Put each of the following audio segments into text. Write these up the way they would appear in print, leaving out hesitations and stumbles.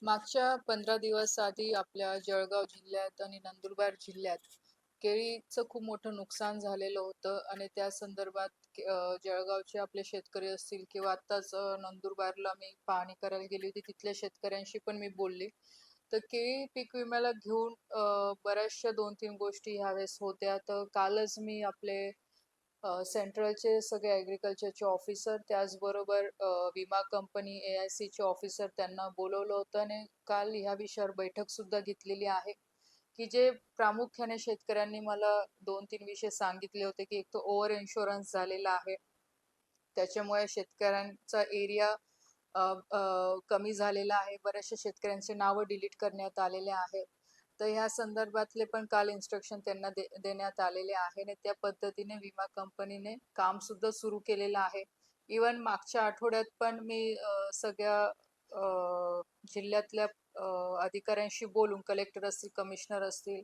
मागच्या 15 दिवस आधी आपल्या जळगाव जिल्ह्यात आणि नंदुरबार जिल्ह्यात केळीचं खूप मोठं नुकसान झालेलं होतं आणि त्या संदर्भात जळगावचे आपले शेतकरी असतील किंवा आत्ताच नंदुरबारला मी पाहणी करायला गेली होती, तिथल्या शेतकऱ्यांशी पण मी बोलली. तर केळी पीक विम्याला घेऊन बऱ्याचशा 2-3 गोष्टी ह्यावेळेस होत्या. तर कालच मी आपले सेंट्रलचे सगळे ॲग्रीकल्चरचे ऑफिसर त्याचबरोबर विमा कंपनी AICचे ऑफिसर त्यांना बोलवलं होतं आणि काल ह्या विषयावर बैठक सुद्धा घेतलेली आहे, की जे प्रामुख्याने शेतकऱ्यांनी मला 2-3 विषय सांगितले होते, की एक तर ओव्हर इन्शुरन्स झालेला आहे. त्याच्यामुळे शेतकऱ्यांचा एरिया कमी झालेला आहे. बऱ्याचशा शेतकऱ्यांची नावं डिलीट करण्यात आलेले आहे. तर ह्या संदर्भातले पण काल इन्स्ट्रक्शन त्यांना देण्यात आलेले आहे आणि त्या पद्धतीने विमा कंपनीने काम सुद्धा सुरू केलेलं आहे. इवन मागच्या आठवड्यात पण मी सगळ्या जिल्ह्यातल्या अधिकाऱ्यांशी बोलून कलेक्टर असतील, कमिशनर असतील,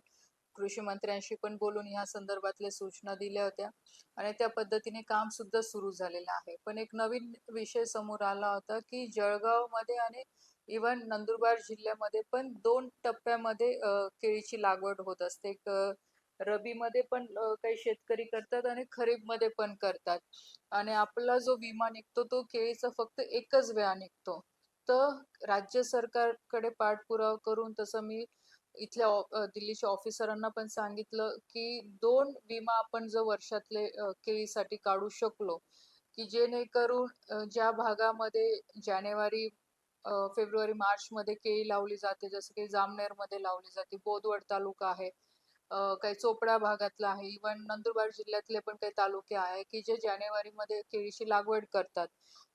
कृषी मंत्र्यांशी पण बोलून ह्या संदर्भातल्या सूचना दिल्या होत्या आणि त्या पद्धतीने काम सुद्धा सुरू झालेलं आहे. पण एक नवीन विषय समोर आला होता, की जळगावमध्ये आणि इवन नंदुरबार जिल्ह्यामध्ये पण 2 टप्प्यामध्ये केळीची लागवड होत असते. एक रबीमध्ये पण काही शेतकरी करतात आणि खरीपमध्ये पण करतात. आणि आपला जो विमा निघतो तो केळीचा फक्त एकच वेळा निघतो. तर राज्य सरकारकडे पाठपुरावा करून तसं मी इथल्या दिल्लीच्या ऑफिसरांना पण सांगितलं, की 2 विमा आपण जर वर्षातले केळीसाठी काढू शकलो, की जेणेकरून ज्या भागामध्ये जानेवारी फेब्रुवारी मार्चमध्ये केळी लावली जाते, जसं की जामनेरमध्ये लावली जाते, बोदवड तालुका आहे, काही चोपडा भागातला आहे, इव्हन नंदुरबार जिल्ह्यातले पण काही तालुके आहे, की जे जानेवारीमध्ये केळीची लागवड करतात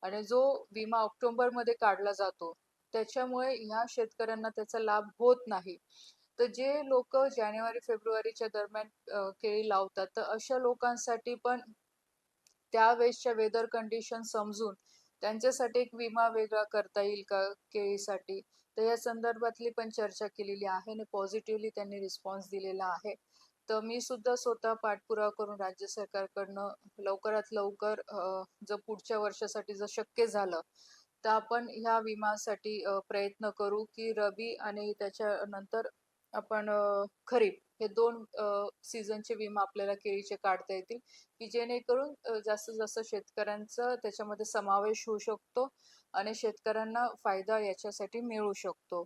आणि जो विमा ऑक्टोबरमध्ये काढला जातो, त्याच्यामुळे ह्या शेतकऱ्यांना त्याचा लाभ होत नाही. तर जे लोकं जानेवारी-फेब्रुवारीच्या दरम्यान केळी लावतात, तर अशा लोकांसाठी पण त्यावेळेसच्या वेदर कंडिशन समजून त्यांच्यासाठी एक विमा वेगळा करता येईल का केळीसाठी? तर या संदर्भातली पण चर्चा केलेली आहे आणि पॉझिटिव्हली त्यांनी रिस्पॉन्स दिलेला आहे. तर मी सुद्धा स्वतः पाठपुरावा करून राज्य सरकारकडनं लवकरात लवकर जर पुढच्या वर्षासाठी जर शक्य झालं, तर आपण ह्या विमासाठी प्रयत्न करू, की रबी आणि त्याच्यानंतर आपण खरीप हे 2 सीझनचे विमा आपल्याला केळीचे काढता येतील. की जेणेकरून जास्तीत जास्त शेतकऱ्यांचा त्याच्यामध्ये समावेश होऊ शकतो आणि शेतकऱ्यांना फायदा याच्यासाठी मिळू शकतो.